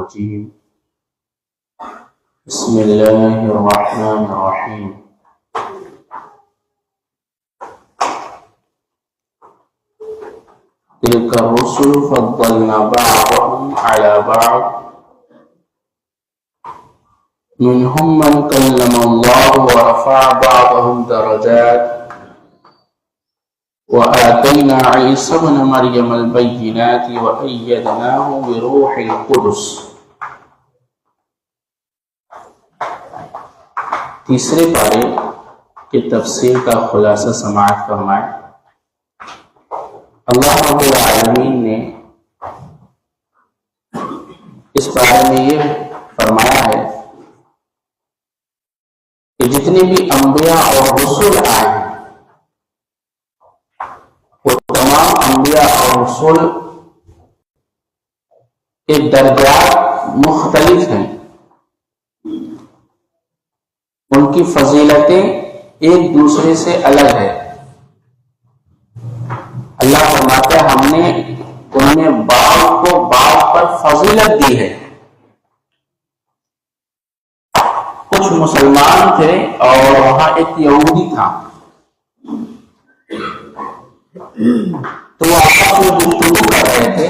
الرجيم بسم الله الرحمن الرحيم تلك الرسل فضلنا بعضهم على بعض منهم من كلم الله ورفع بعضهم درجات وآتينا عيسى ابن مريم البينات وأيدناه بروح القدس. تیسرے پارے کی تفسیر کا خلاصہ سماعت فرمائیں. اللہ رب العالمین نے اس بارے میں یہ فرمایا ہے کہ جتنے بھی انبیاء اور رسول آئے ہیں وہ تمام انبیاء اور رسول کے درجات مختلف ہیں. ان کی فضیلتیں ایک دوسرے سے الگ ہے. اللہ فرماتا ہے ہم نے ان میں بعض کو بعض پر فضیلت دی ہے. کچھ مسلمان تھے اور وہاں ایک یہودی تھا، تو وہ آپس میں گفتگو کر رہے تھے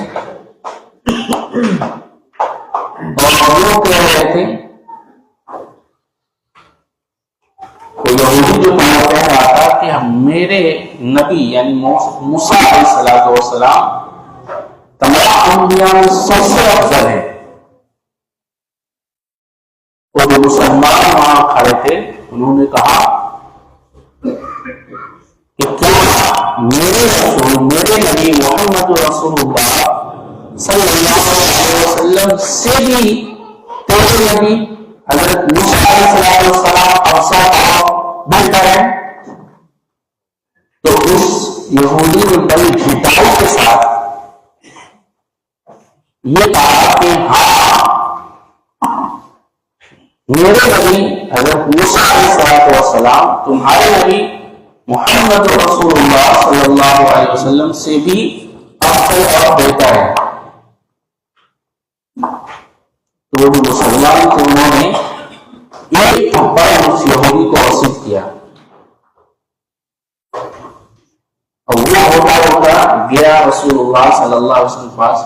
اور وہ کہہ رہے تھے، وہ یہودی جو کہہ رہا تھا کہ میرے نبی یعنی موسیٰ علیہ السلام تمام انبیاء میں سب سے افضل ہے. اور جو مسلمان وہاں کھڑے تھے انہوں نے کہا کہ کیا میرے رسول میرے نبی محمد رسول اللہ صلی اللہ علیہ وسلم سے بھی تیرے نبی حضرت موسیٰ علیہ السلام افضل بہتر ہے؟ تو اس یہودی نے بڑی جھٹائی کے ساتھ یہ کہا کہ ہاں میرے نبی حضرت موسیٰ علیہ السلام تمہارے نبی محمد رسول اللہ صلی اللہ علیہ وسلم سے بھی افضل اور بہتر ہے. تو وہ مسلمان تھے، انہوں نے ایک تھپڑ اس یہودی کو وصیت کیا اور وہ ہوتا گیا رسول اللہ صلی اللہ علیہ وسلم کے پاس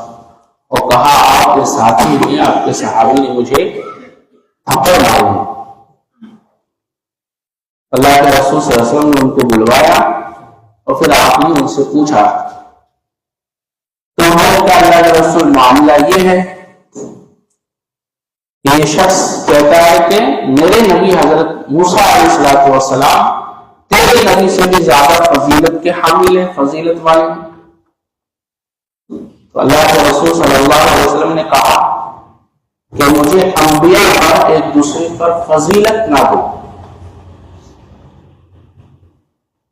اور کہا آپ کے ساتھی نے آپ کے صحابی نے مجھے تھپڑ ماری. اللہ کے رسول صلی اللہ علیہ وسلم نے ان کو بلوایا اور پھر آپ نے ان سے پوچھا تو ہمارے کہا اللہ کے رسول معاملہ یہ ہے کہ یہ شخص کہتا ہے کہ میرے نبی حضرت موسیٰ علیہ السلام تیرے نبی سے بھی زیادہ فضیلت کے حامل ہیں، فضیلت والے ہیں. تو اللہ کے رسول صلی اللہ علیہ وسلم نے کہا کہ مجھے انبیاء پر ایک دوسرے پر فضیلت نہ دو.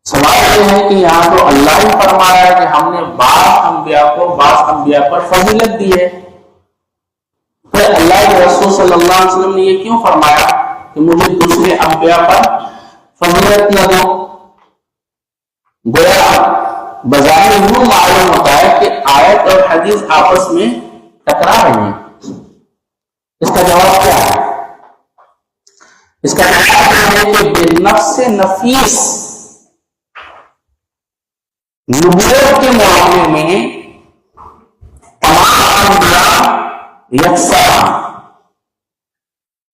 سوال یہ ہے کہ یہاں تو اللہ ہی فرمایا ہے کہ ہم نے بعض انبیاء پر فضیلت دی ہے، پھر اللہ کے رسول صلی اللہ علیہ وسلم نے یہ کیوں فرمایا کہ مجھے دوسرے انبیاء پر فضیلت نہ دو؟ گویا بظاہر یوں معلوم ہوتا ہے کہ آیت اور حدیث آپس میں ٹکرا رہے ہیں. اس کا جواب کیا ہے؟ اس کا جواب یہ ہے کہ بالنفس نفیس نبوت کے معاملے میں تمام انبیاء یکساں،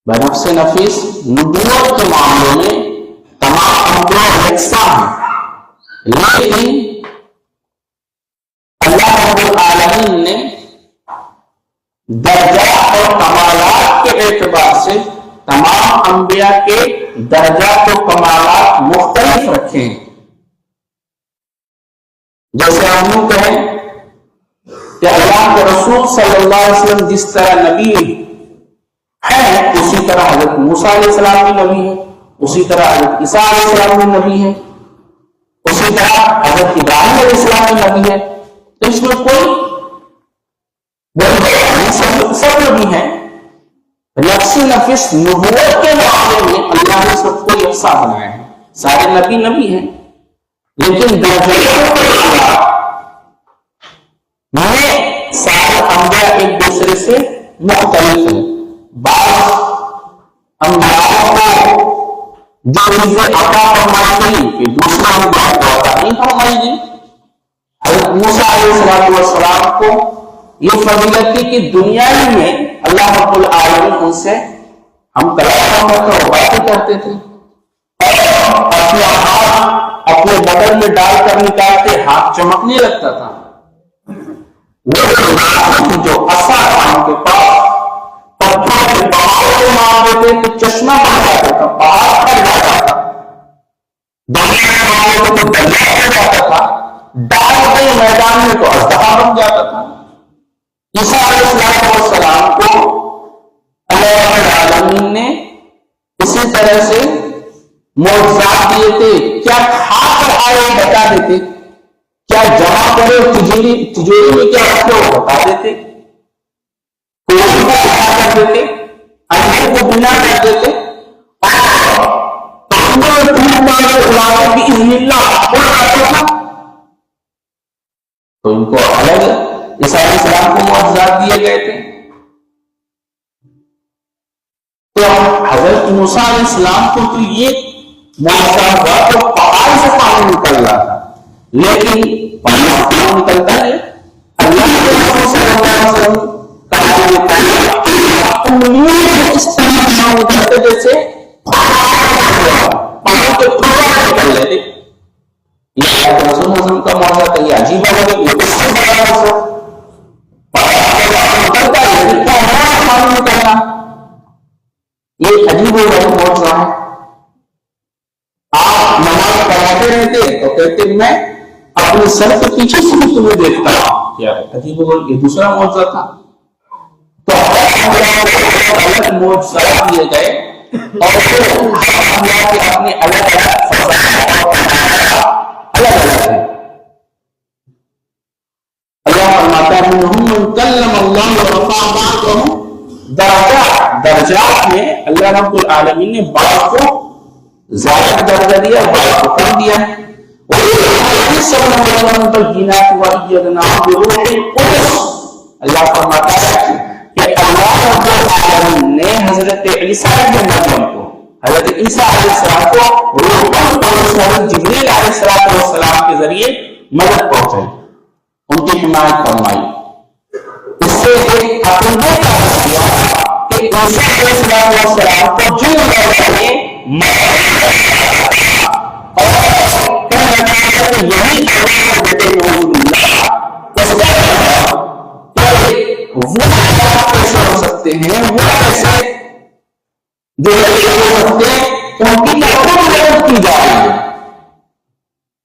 بنفس نفیس نبوت کے معاملے میں تمام انبیاء یکساں ہیں، لیکن اللہ رب العالمین نے درجات اور کمالات کے اعتبار سے تمام انبیاء کے درجات و کمالات مختلف رکھے ہیں. جیسے ہم یوں کہیں کہ اللہ کے رسول صلی اللہ علیہ وسلم جس طرح نبی ہے اسی طرح حضرت موسیٰ علیہ السلام بھی نبی ہے، اسی طرح حضرت عیسیٰ علیہ السلام بھی نبی ہے، اسی طرح حضرت ابراہیم علیہ السلام بھی نبی ہے. تو اس میں کوئی سب نبی ہیں. نفس نفس نبوت کے معاملے میں اللہ نے سب کو یکساں بنایا ہے. سارے نبی ہیں لیکن درجے میں سارے انبیاء ایک دوسرے سے مختلف ہیں. بعض انبیاء کو جو چیزیں عطا فرمائی گئی کہ دوسرے انبیاء کو عطا نہیں فرمائی گئی. حضرت موسیٰ علیہ السلام کو یہ فضیلت تھی کہ دنیا ہی میں اللہ رب العالمین ان سے ہم کلام کرتے اور باتیں کرتے تھے، اور اپنا ہاتھ اپنے بدن میں ڈال کر نکالتے ہاتھ چمکنے لگتا تھا. وہ جو اثر ان کے پاس پتھروں کے پہاڑ کو مار دیتے کہ چشمہ بن جاتا تھا، پہاڑ پھٹ جاتا تھا، دریا پھٹ جاتا تھا، ڈال کے میدان میں تو اژدہا بن جاتا تھا. عیسیٰ علیہ السلام کو اللہ رب العالمین نے اسی طرح سے معجزات دیے تھے. کیا کھا کر آئے بتا دیتے، کیا جمع کرے تجوری میں کیا رکھو بتا دیتے، کوئی کو بتا کر دیتے، انڈے کو بنا کر دیتے، اور تو ان کو الگ عیسیٰ علیہ السلام کو معجزات دیے گئے تھے. تو حضرت موسیٰ علیہ السلام کو تو یہ معجزہ ہوا تو پہاڑ سے پانی نکل رہا تھا، لیکن پانی سے پانی نکلتا ہے اللہ کے رسول صلی اللہ علیہ وسلم اس طرح ہو جاتے جیسے پانی کے ٹکڑے نکل لیتے. یہ رسول صلی اللہ علیہ وسلم کا معجزہ تھا. یہ عجیب ہے کہ اس سے بڑا نکلتا ہے پانی نکلنا، یہ عجیب و غریب معجزہ ہے. آپ نماز پڑھاتے رہتے تو کہتے میں اپنے سر کے پیچھے سے بھی تمہیں دیکھتا ہوں. کیا عجیب و غریب، یہ دوسرا معجزہ تھا. تو الگ معجزات دیے گئے اور اپنے الگ الگ ہے. اللہ فرماتا ہے من کلم اللہ ورفع بعضهم درجات میں اللہ رب العالمین نے بعض کو زیادہ درجہ دیا، بعض کو کم دیا. اللہ فرماتا ہے کہ اللہ رب العالمین نے حضرت عیسیٰ ابن مریم کو، حضرت عیسیٰ علیہ السلام کو حضرت جبریل علیہ السلام کے ذریعے مدد پہنچائی، ان کی حمایت فرمائی. اس سے ایک عقیدے کا مسئلہ کہ عیسیٰ علیہ السلام کو جو چاہیے ہو سکتے ہیں، وہ ایسے جو سکتے ہیں ان کی مدد کی جائے گی،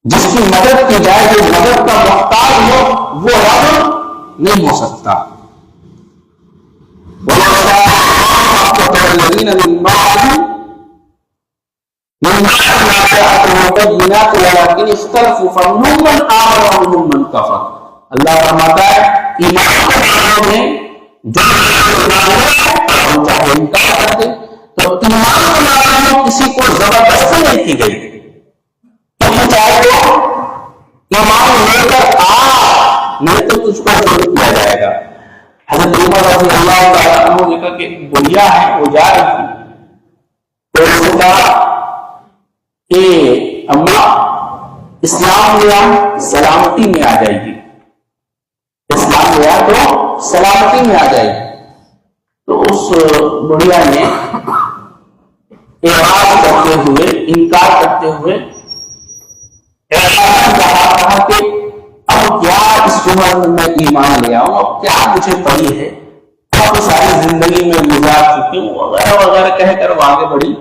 جس کی مدد کی جائے جو مدد کا محتاج ہو وہ رب نہیں ہو سکتا. اللہ فرماتا ہے ایمان میں جو چاہے انکار کرتے تو ایمان میں کسی کو زبردستی نہیں کی گئی. چاہے تو ایمان لے کر آ، نہیں تو تجھ کو ضرور کیا جائے گا. حضرت عمر رضی اللہ تعالیٰ عنہ نے کہا کہ گڑیا ہے وہ جا رہی تھی تو اس نے کہا کہ اماں اسلام لیا سلامتی میں آ جائے گی، اسلام لیا تو سلامتی میں آ جائے گی. تو اس بڑھیا نے اعراض کرتے ہوئے، انکار کرتے ہوئے کہا کہ اب کیا اس عمر میں میں ایمان لے آؤں، اب کیا مجھے پڑی ہے، اب ساری زندگی میں گزار چکی ہوں وغیرہ وغیرہ کہہ کر وہ آگے بڑھی.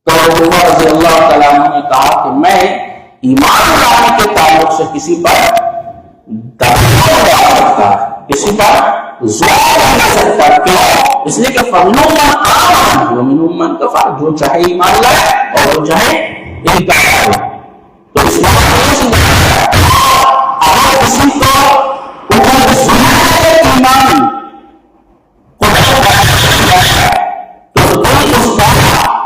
تو عمر رضی اللہ تعالیٰ عنہ نے کہا کہ میں ایمان لانے کے تعلق سے کسی پر دعویٰ نہیں ڈال سکتا، کسی پر زور نہیں دے سکتا. کیوں؟ اس لیے کہ فَمِنْهُم مَّنْ آمَنَ وَمِنْهُم مَّنْ كَفَرَ، جو چاہے ایمان لائے اور جو چاہے انکار کرے. تو اسلام اگر کسی کو اوپر سنائے ایمان تو کوئی اس کا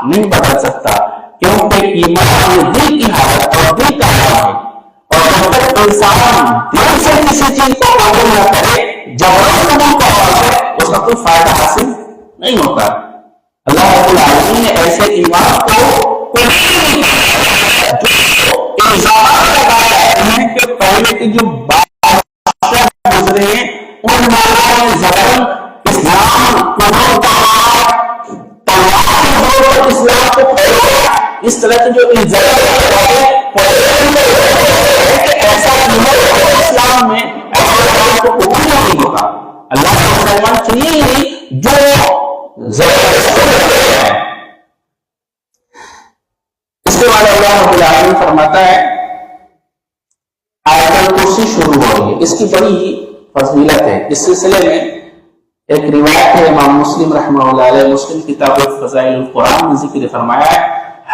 نہیں بدل سکتا، کیونکہ ایمان دل کی حالت اور دل کا حال ہے. اور جب تک انسان دل سے کسی چیز کو قبول نہ کرے، جب قبول کا حال ہے اس کا کوئی فائدہ حاصل نہیں ہوتا. اللہ رب العالمین نے ایسے ایمان کو الزامات لگایا ہے کہ پہلے کے جو بادشاہ گزرے ہیں ان والوں نے ظلم اسلام اسلام کو پھیلایا. اس طرح کے جو الزام ایسا اسلام میں ایسا کو قبول نہیں ہوگا. اللہ کا مسلمان چاہیے جو اس کے بعد اللہ رب العالمین فرماتا ہے آیت الکرسی شروع ہو رہی ہے. اس کی بڑی فضیلت ہے. اس سلسلے میں ایک روایت ہے امام مسلم رحمہ اللہ علیہ مسلم کتاب فضائل القرآن میں ذکر فرمایا ہے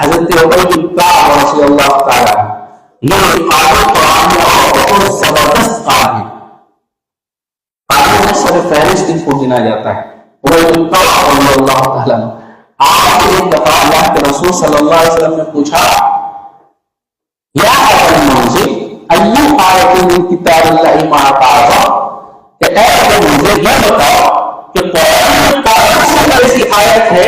حضرت ابی بن کعب رضی اللہ تعالی عنہ یہ قرآن میں بہت زبردست قرآن ہے. قرآن میں سر فہرست ان کو گنا جاتا ہے. ابی بن کعب رضی اللہ تعالی عنہ آپ ایک دفعہ اللہ کے رسول صلی اللہ علیہ وسلم نے پوچھا یا ابا المنذر ایو آیت من کتاب اللہ ما تعظم کہ اے ابا المنذر یہ بتاؤ کہ قرآن میں کون سی ایسی آیت ہے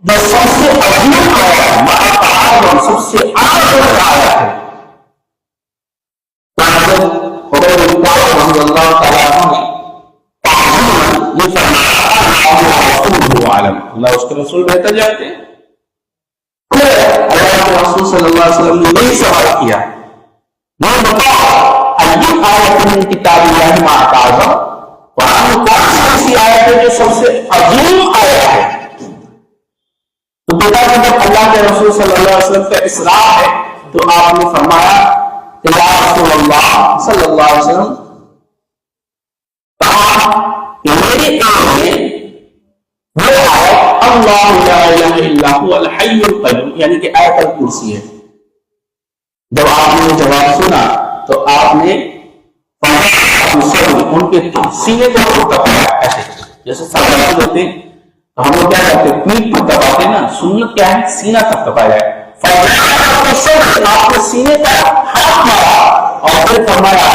جو سب سے عظیم آیت ہے ما تعظم سب سے اعظم آیت ہے. ابی بن کعب رضی اللہ تعالی عنہ نے یہ فرمایا اللہ اس کے رسول بہتر جانتے ہیں. اللہ کے رسول صلی اللہ علیہ وسلم نے یہی سوال کیا یہ بتاؤ ایو آیت من کتاب اللہ ما تعظم قرآن میں کون سی ایسی آیت ہے جو سب سے عظیم آیت ہے. تو بیٹا جب اللہ کے رسول صلی اللہ علیہ وسلم کا اسراء ہے تو آپ نے فرمایا کہ یا رسول اللہ صلی اللہ علیہ وسلم کہا کہ میری آنکھ میں وہ آیت اللہ لا الہ الا هو الحی القیوم یعنی کہ آیت الکرسی ہے. جب آپ نے جواب سنا تو آپ نے ان کے سینے کو دبایا ایسے جیسے صحابہ ہوتے ہیں تو ہم لوگ کیا کرتے ہیں پیٹ پر دباتے ہیں نا. سنت کیا ہے سینہ تک دبایا ہے. آپ نے سینے پر ہاتھ مارا اور پھر فرمایا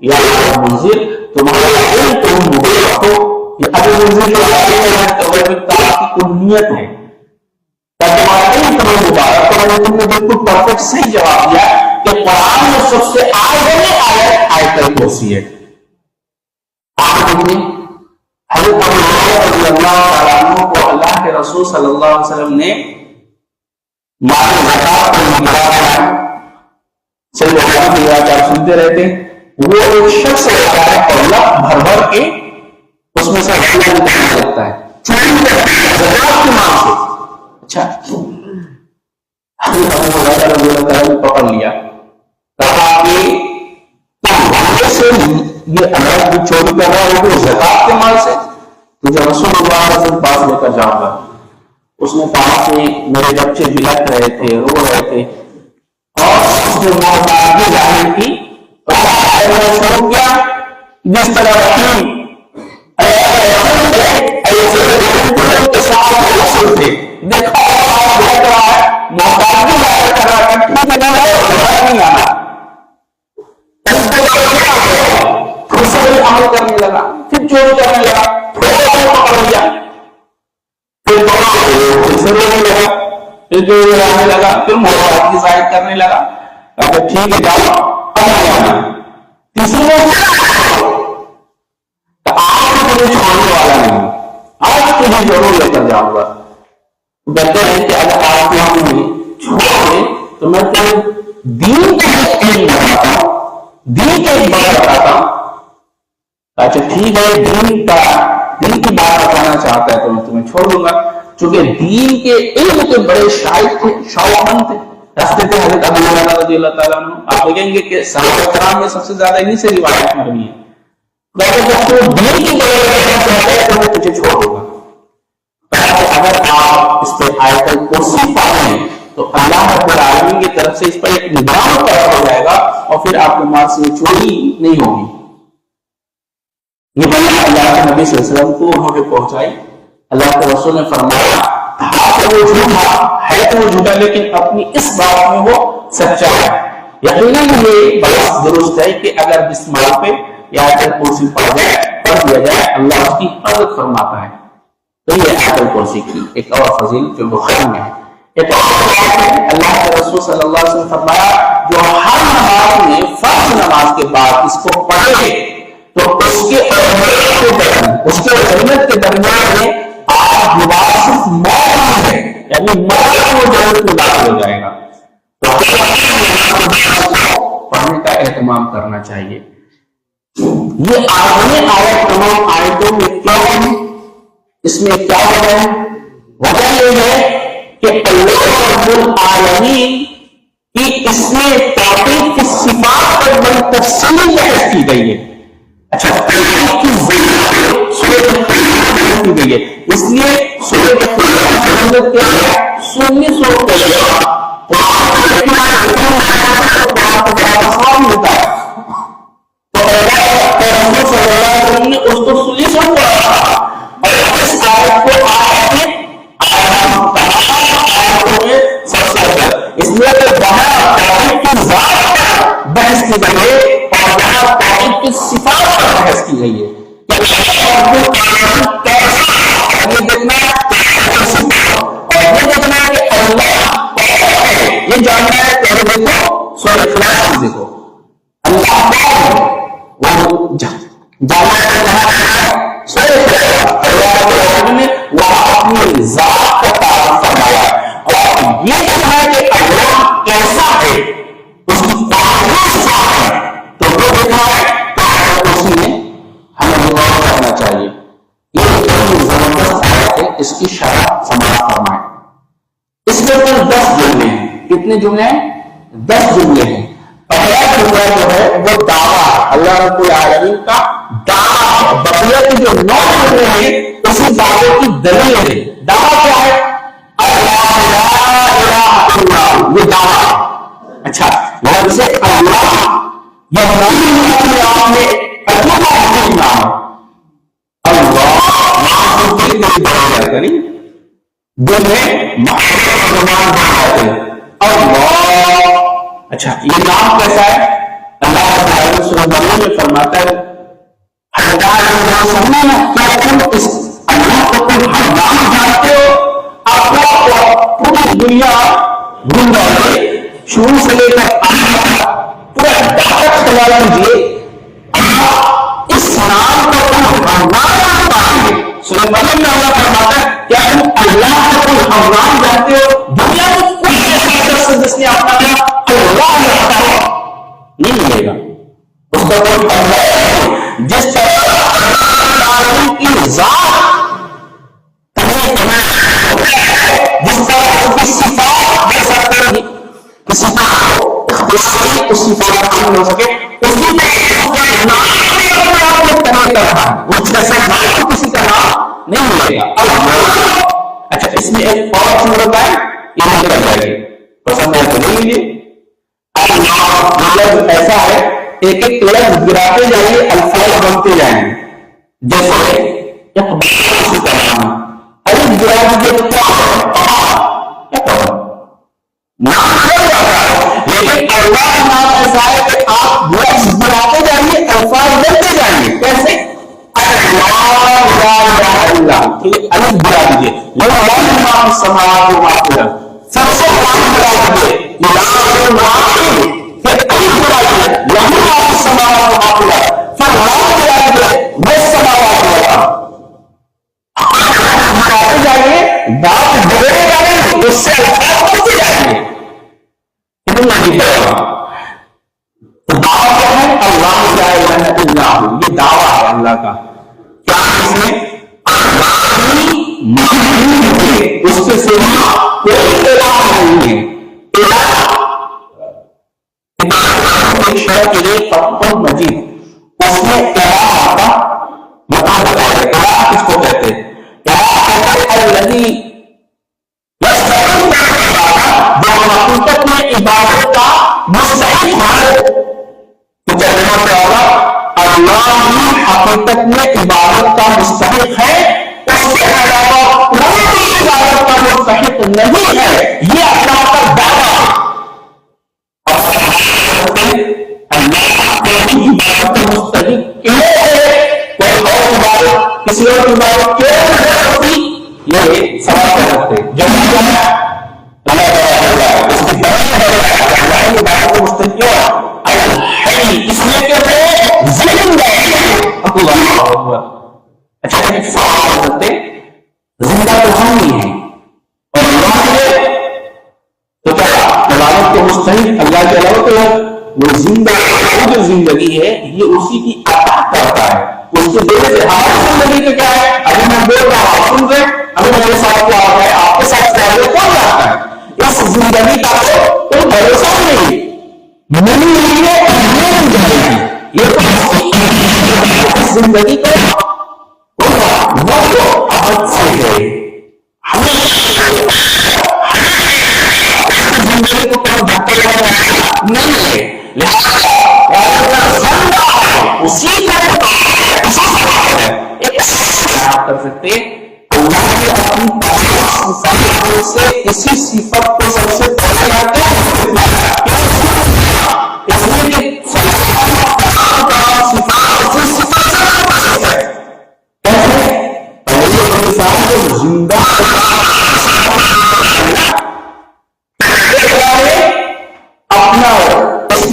یا منذر تمہارا علم تم مجھے رکھو. یہ ابھی منذر جو کی کنیت ہے تمہارا علم تمہیں مبارک. تم نے بالکل پرفیکٹ صحیح جواب دیا کہ قرآن میں سب سے اعظم آیت آیت الکرسی ہے. آپ دیکھیں حضرت ابو ہریرہ رضی اللہ تعالیٰ عنہ کو اللہ کے رسول صلی اللہ علیہ وسلم نے مال زکات کا مقدار سے سنتے رہتے ہیں. وہ ایک شخص ہوتا ہے اور لفظ بھر بھر کے اس میں سے لگتا ہے زکات کے مال سے. اچھا حضرت ابو ہریرہ رضی اللہ تعالیٰ نے پکڑ لیا کہا کہ یہ اللہ جو چوری کر رہا ہے وہ زکات کے مال سے تجھے رسول اللہ صلی اللہ علیہ وسلم پاس لے کر جاؤں گا. اس نے کہا کہ میرے بچے بلک رہے تھے رو رہے تھے اور اس نے محتاجی ظاہر کی شروع کیا جس طرح دیکھا محتاجی ظاہر کر رہا ہے نہیں آنا عمل کرنے لگا پھر چوری کرنے لگا پھر پکڑ لیا پھر رونے لگا پھر چوری کرنے لگا پھر محتاجی ظاہر کرنے لگا. ٹھیک ہے جاؤ تیسری آج تجھے چھوڑنے والا نہیں آج تجھے ضرور لے کر جاؤں گا. بہتر ہے کہ اگر آج کو ہم چھوڑ دیں تو میں تمہیں دین کے بتاتا ہوں دین کے ایک بات بتاتا ہوں. اچھا ٹھیک ہے دین کی بات بتانا چاہتا ہے تو میں تمہیں چھوڑ دوں گا. چونکہ دین کے علم کے بڑے شائق تھے شوقمند تھے راستے تھے حضرت ابو ہریرہ رضی اللہ تعالیٰ عنہ. آپ دیکھیں گے کہ صحابہ کرام میں سب سے زیادہ انہی سے روایت مروی ہے. جب تو دین کی بات چاہتا ہے تو میں تجھے چھوڑ دوں گا. اگر آپ اس پہ آیت الکرسی پڑھیں تو اللہ رب العالمین کی طرف سے اس پر ایک نظام پیدا ہو جائے گا اور پھر آپ کے مال سے چوری نہیں ہوگی. یہ بات اللہ کے نبی صلی اللہ علیہ وسلم کو انہوں نے پہنچائی. اللہ کے رسول نے فرمایا وہ جھوٹا ہے تو وہ جھوٹا لیکن اپنی اس بات میں وہ سچا ہے. یقیناً یہ بات درست ہے کہ اگر جس مال پہ یہ آیت الکرسی پڑھ دیا جائے اللہ اس کی حفاظت فرماتا ہے. تو یہ آیت الکرسی کی ایک اور فضیلت جو بخاری میں ہے. ایک اور اللہ کے رسول صلی اللہ علیہ وسلم فرمایا جو ہر نماز میں فرض نماز کے بعد اس کو پڑھے تو اس کے جنت کے درمیان میں آپ دوبارہ صرف موت ہے یعنی موت کو جنت میں داخل ہو جائے گا. تو پڑھنے کا اہتمام کرنا چاہیے. یہ آیت تمام آیتوں میں کیا ہے؟ اس میں کیا ہے؟ وجہ یہ ہے کہ اللہ رب العالمین کی اس میں توحید کی صفات پر بڑی تفصیل بحث کی گئی ہے. اچھا توحید کی کی گئی ہے اس لیے سنی سوچ ہوتا ہے تو نے اس کو سنی سوچ پڑھا اور اس آیت کو اس لیے بحث کی گئی ہے اور یہاں توحید کی صفات پر بحث کی گئی ہے. یہ جاننا ہے پہلے دیکھو سورہ اخلاص دیکھو اللہ وہ جاننا ہے سورہ اخلاص نے وہ اپنی ذات کا تعارف فرمایا اور یہ کہا کہ اللہ کیسا ہے اس کی تعریف ہے تو وہ دیکھا ہے تو اس میں ہمیں غور کرنا چاہیے. یہ زبردست آیت ہے اس کی شرح سماعت فرمائے. اس میں کل 10 جملے ہیں. کتنے جملے ہیں؟ 10 جملے ہیں. پہلا جملہ جو ہے وہ دعویٰ اللہ رب العالمین کا دعویٰ. بقیہ کے جو 9 جملے ہیں اسی دعوے کی دلیل ہے. دعویٰ کیا ہے؟ اللہ لا الہ الا اللہ یہ دعویٰ. اچھا یہاں سے اللہ یہ نام میں اللہ نام دل میں اچھا یہ نام کیسا ہے؟ اللہ میں فرماتا ہے اللہ کو تم ہر نام جانتے ہو. آپ پوری دنیا گھوم رہے شروع سے لے کر پورا ڈاکٹ تیار کیجیے اس نام کو تم ہر نام پائیں گے. سورہ مریم میں اللہ فرماتا ہے کیا تم اللہ کا کوئی نام جانتے ہو؟ دنیا میں کوئی ایسا شخص جس نے اپنا نام اللہ رکھا ہے نہیں ملے گا. اس کا کوئی اللہ جس طرح کی ذات جس طرح کی صفات دے سکتے ہیں کسی کو اس صفات نہیں ہو سکے اسی کسی کا نام نہیں ملے گا. اچھا اس میں ایک اور چیز ہوتا ہے یہ مجھے لگ جائے گی پسند ہے تو نہیں لیجیے. مطلب ایسا ہے ایک ایک لفظ گراتے جائیے الفاظ بنتے جائیں گے. جیسے لیکن اللہ کا نام ایسا ہے کہ آپ لفظ بناتے جائیے الفاظ بنتے جائیں گے. کیسے؟ الگ بڑھا دیجیے سماج سب سے جائیے بات بڑھے جائیں اس سے جائیں گے. دعویٰ کیا ہے؟ اللہ یہ دعویٰ ہے اللہ کا. کیا اس میں اس کے سوا کوئی الہ نہیں ہے. کے لیے فقط مجید اس میں الہ کا مطلب ہے. الہ کس کو کہتے ہیں؟ جو حقیقت میں عبادت کا مستحق ہے. تو کہنا ہوگا اللہ ہی حقیقت میں عبادت کا مستحق ہے اس کے علاوہ کوئی عبادت کا مستحق نہیں ہے. یہ اللہ کا دعویٰ ہے. اللہ عبادت کے مستحق کسی اور کی عبادت کیوں نہیں ہوتی؟ یہ سوال کر سکتے جب عبادت مستقل کیوں اس لیے کہ اچھا سوال کرتے زندہ تو ہم ہی ہیں اور تو کیا عبادت کے مستحق اللہ کے علاوہ تو وہ زندہ جو زندگی ہے یہ اسی کی عطا کرتا ہے اس کے دینے سے ہماری زندگی کا کیا ہے؟ ابھی میں بول رہا ہوں سن رہے ابھی میرے ساتھ کیا ہو رہا ہے آپ کے ساتھ کیا ہو کون جاتا ہے اس زندگی کا کوئی بھروسہ نہیں یہ زندگی کو عبد سے ہے زندگی کو نہیں ہے اسی کر سکتے سے اسی صفت کو سب سے پہلے زندہ اپنا سب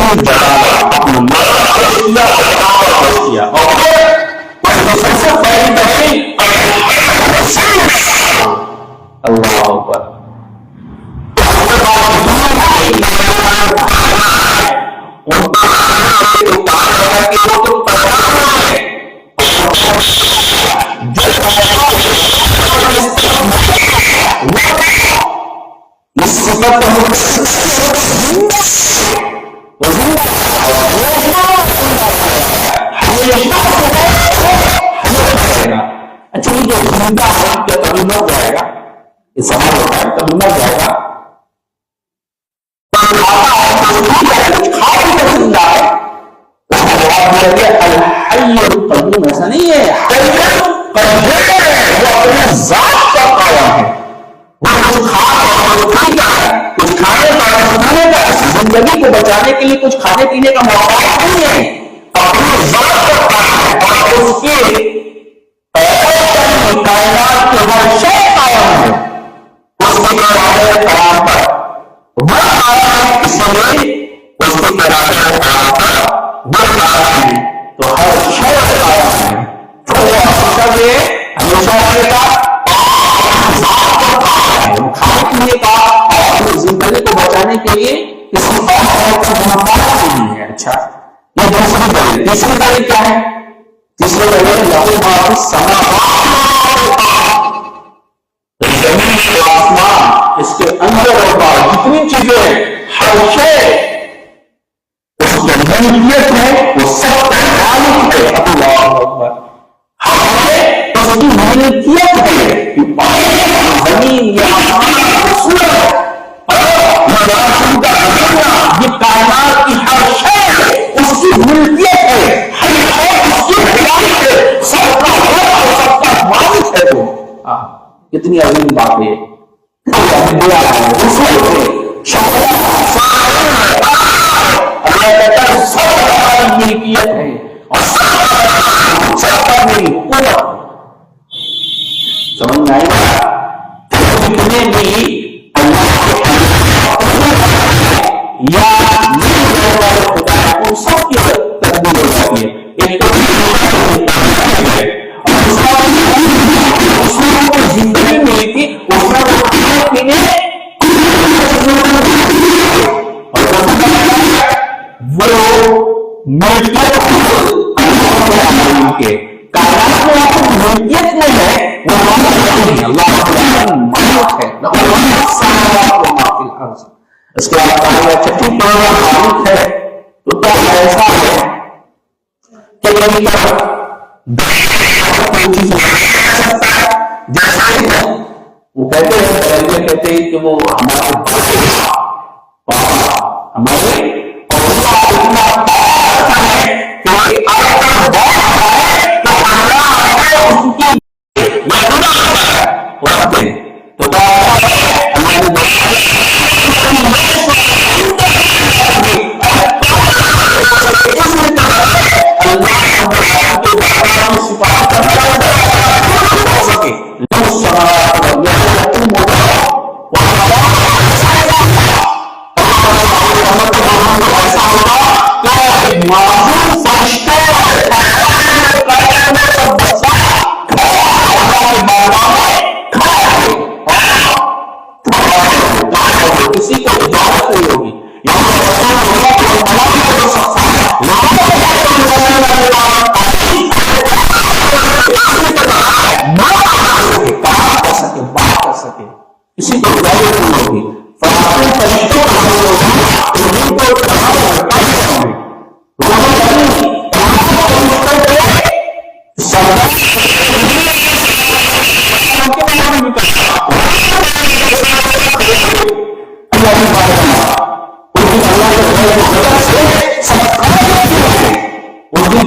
سے پہلی اللہ اکبر اچھا یہ جو زندہ ہے کیا کبھی مر جائے گا؟ یہ سوال ہوتا ہے کبھی مر جائے گا؟ ایسا نہیں ہے وہ اپنے ذات کا قائم ہے وہ کچھ کھانے کا زندگی کو بچانے کے لیے کچھ کھانے پینے کا موقع نہیں ہے اپنے ذات کا قائم ہے اور اس کے کائنات کے ہر شے قائم ہے اس کے قرآن پر وہ قائم اس لیے اس کے قرآن پر وہ قائم ہے تو ہر شے قائم ہے تو وہ ہمیشہ یہ ہمیشہ رہے گا کھانے پینے کا اور زندگی کو بچانے کے لیے کسی اور کا نہیں ہے اچھا یہ دوسری دلیل تیسری دلیل کیا ہے تیسری دلیل زمین کے آسمان اس کے اندر اور باہر جتنی چیزیں ہیں ہر شے اس کی ملکیت ہے وہ سب مالک ہے اللہ اکبر ہر شے اس کی ملکیت ہے زمین یا یہ کائنات کی ہر شے اس کی ملکیت ہے ہر شے اس کی ملکیت ہے سب کا مالک ہے وہ کتنی عظیم بات ہے ملکیت ہے اور میری حکومت سمجھ میں آئے گا جتنے بھی یا سب کی تدبیر ہو سکتی ہے ایک تو زندگی ملی تھی اس میں پینے وہ ملکیت ملکیت میں ہے وہ اللہ ہے اس کے بعد چھٹی مالک ہے تو ایسا ہے کہ وہ کہتے ہیں کہ وہ ہمارے السماوات والارض يقوم کسی کو اجازت نہیں ہوگی بات کر سکے کسی کو اجازت نہیں ہوگی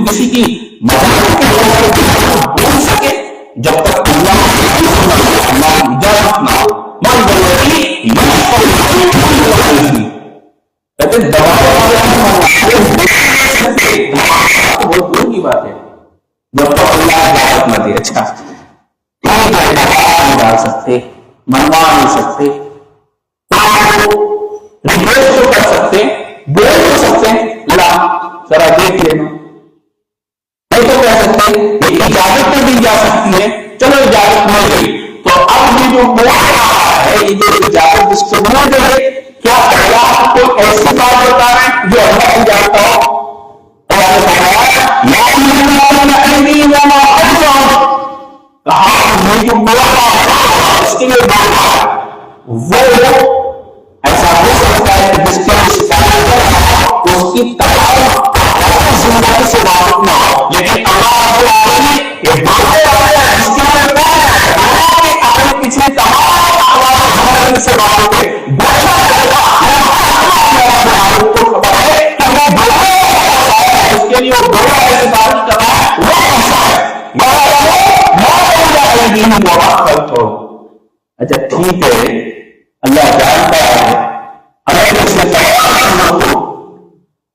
کسی کی مدد بول سکے جب تک اللہ اجازت نہ ہو بہت دور کی بات ہے جب تک اللہ اجازت نہ دے. اچھا نہیں ڈال سکتے منوا نہیں سکتے ریکویسٹ تو کر سکتے بول تو سکتے اللہ ذرا دیکھ لینا نہیں تو کہہ سکتے اجازت تو دی جا سکتی ہے چلو اجازت مل گئی تو اب یہ جو بول رہا ہے یہ جو اجازت جس کو مل گئی کیا اللہ کو ایسی بات بتا رہے ہیں جو اللہ کو جانتا ہو کہا میں جو بول رہا اس کے لیے وہ ایسا ہو سکتا ہے کہ جس کے شکایت اس کی تمام زندگی سے واقف نہ ہو لیکن اللہ یہ باتیں جس کے اپنے پچھلے تمام سے واقف ہے اس کے لیے وہ بڑا ایسی بات کر رہا ہے وہ ایسا ہے اچھا ٹھیک ہے اللہ جانتا ہے ہمیں اس میں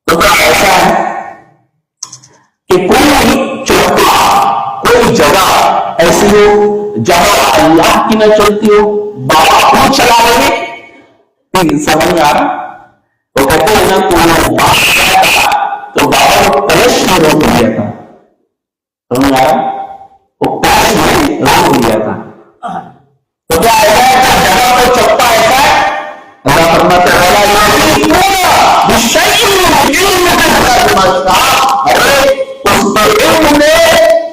تو ایسا ہے کہ کوئی چوکا کوئی جگہ ایسی ہو جہاں اللہ کی نہ چلتی ہو بابا خود چلا لیں گے سمجھ میں آ رہا وہ کہتے ہیں نا تو بابا کو کلش میں روک دیا تھا سمجھ میں آ رہا وہ کلش میں روک دیا تھا تو کیا ایسا ہے جگہ کو چپتا ایسا ہے اللہ فرماتا ہے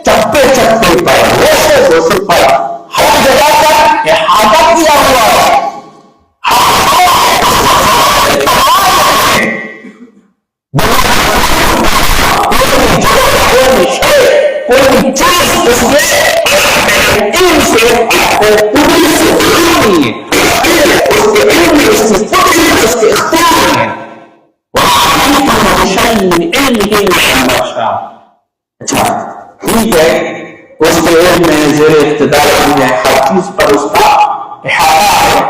چپے چپے پایا دوسرے پایا ہر جگہ پر احاطہ کیا ہوا ہے کوئی چیز اس میں علم سے پوری سے نہیں ہے اس کے اختیار ہے اچھا ٹھیک ہے اس کے علم میں زیر اقتدار ہے ہر چیز پر اس کا احاطہ ہے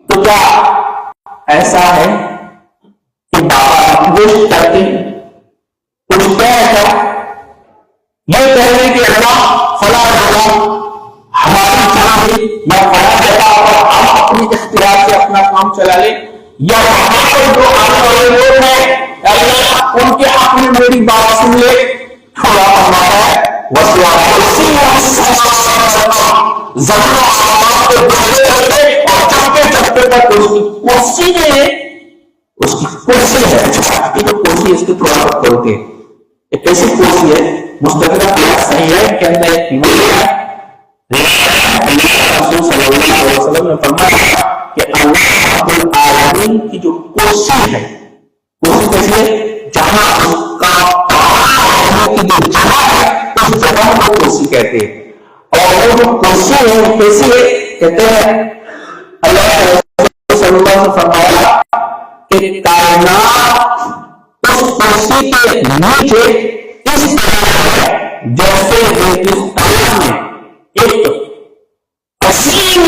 تو کیا ایسا ہے کہ بابا گوشت کرتے ہیں کچھ کہتا یہ کہنے کہ اللہ فلاں جگہ ہماری چاہیے یا فلاں جگہ پر ہم اپنی اختیار سے اپنا کام چلا لیں یا وہاں پر جو آنے والے لوگ ہیں اللہ ان کے حق میں میری بات سن لے خدا فرماتا ہے کرسی ہے اس کی کرسی ہے یہ جو کرسی اس کی تھوڑا بہت کھولتے ایک ایسی کرسی ہے مستقبل صحیح ہے کے اندر ایک رسول صلی اللہ علیہ وسلم نے فرمایا کہ اللہ رب العالمین کی جو کرسی ہے کرسی کیسے جہاں اس کا کی جو جگہ ہے اس جگہ کو کرسی کہتے ہیں اور وہ جو کرسی ہے وہ کیسی ہے کہتے ہیں اللہ صلی اللہ علیہ وسلم فرمایا کہ کائنات اس کرسی کے نیچے اس طرح ہے جیسے ریگستان میں ایک حسین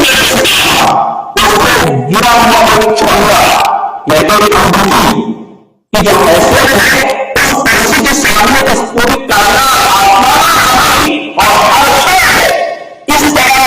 گرا ہوا ایک چمڑا یا ایک امبانی کہ جو ایسے ہے اس کرسی کے سامنے اس پوری کائنات آسمان اور ہر شے اس طرح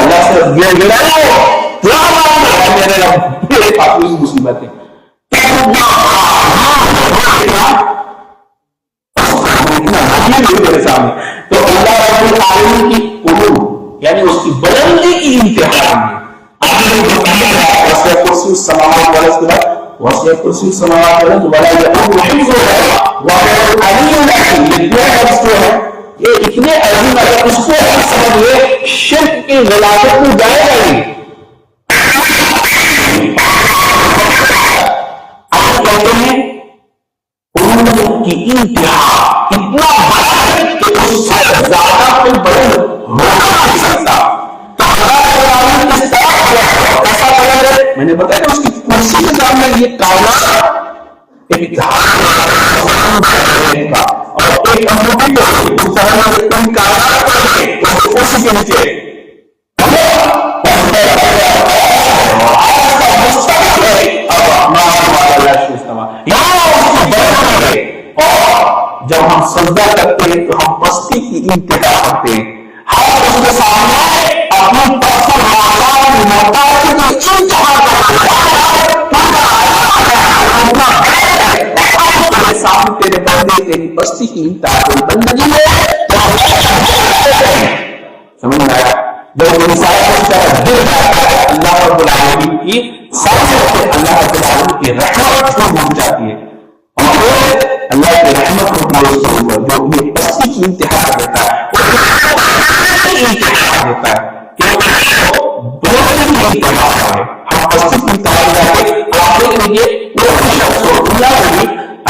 اللہ سے گڑ میرے مصیبت ہے میرے سامنے. تو اللہ رب العالمین کی علو یعنی اس کی بلندی کی امتحان میں وسع کرسی السماوات والارض وسع کرسی السماوات والارض ولا يؤوده حفظهما وهو العلي العظيم. یہ اتنے عظیم اگر اس کو سمجھیے شرک کی غلاظت میں جائے گا نہیں. آپ کہتے ہیں علو کی انتہا اتنا بڑا ہے کہ اس سے زیادہ کوئی بلند ہو نہیں سکتا. میں نے بتایا اس کی کرسی کے سامنے یہ کالا ایک اور ایک انگوٹھی کو اس طرح سے کم کالا کرسی کے نیچے جب ہم سجدہ کرتے ہیں تو ہم پستی کی انتہا کرتے ہیں. ہم اس کے سامنے اپنی پسند سامنے تیرے بندے تیری بستی کی انتہا کوئی بندگی ہے. سمجھ میں آیا؟ جب اللہ رب العالمین کی سامنے اللہ رب العالمین کی رحمت کو مل جاتی ہے اور اللہ کی رحمت کو جو اپنی بستی کی انتہا دیتا ہے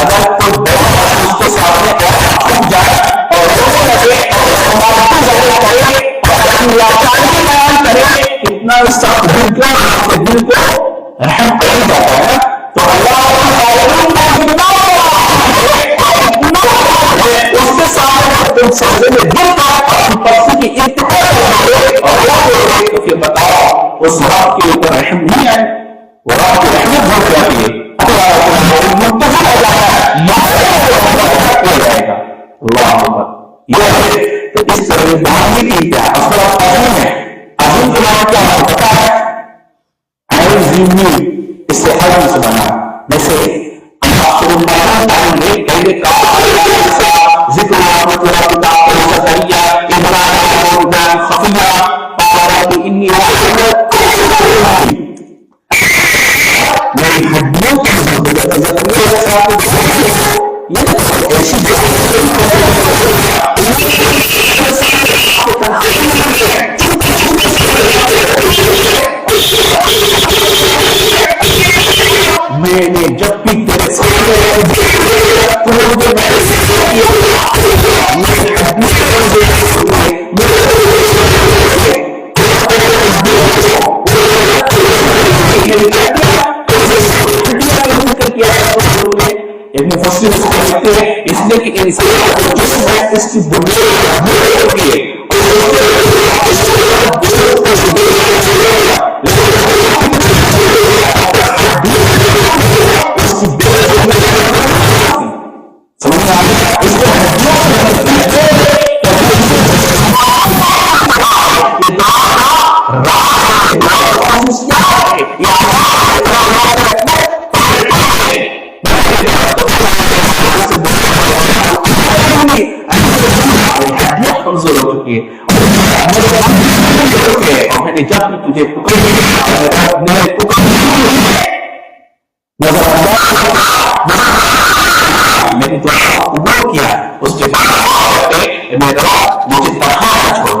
اگر کوئی اس کے سامنے جائے اور اتنا سخت دل کو رحم کر جاتا ہے تو اللہ اس کے سامنے سجدے میں دل کی انتہا تو پھر بتاؤ اس رات کے اوپر رحم نہیں آئے وہ رات کی رحمت ہو جاتی ہے. اس طرح بھاگنے کی کیا اصل عظیم ہے. عظیم کے نام کیا پتا ہے اس سے ہر سے بنا جیسے ذکر میں نے جب بھی تیرے اس لیے کہ اس کی جب تجھے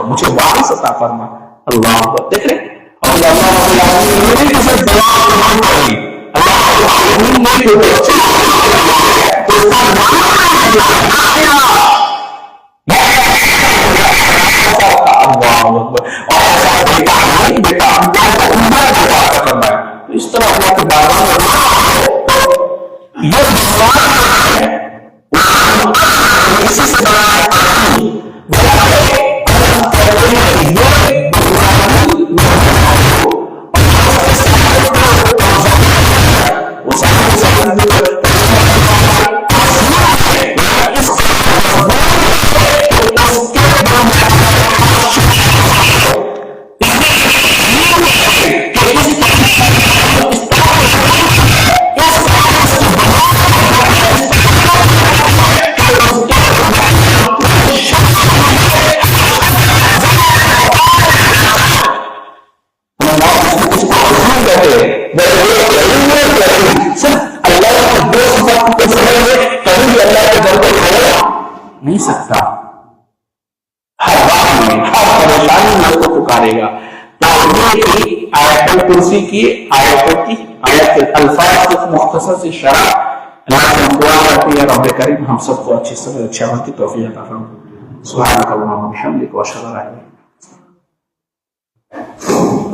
مجھے وارث عطا فرما. اللہ دیکھ رہے اس طرح اللہ کے بارگاہ نہیں سکتا. ہر بات میں ہر پریشانی میں اس کو پکارے گا. تو یہ آیت الکرسی کی آیت کے الفاظ کی مختصر سی شرح. اللہ سے دعا کرتے ہیں رب کریم ہم سب کو اچھی سمجھ اچھے عمل کی توفیق عطا فرمائے. سبحانک اللہم و بحمدک واشہد ان لا الہ الا انت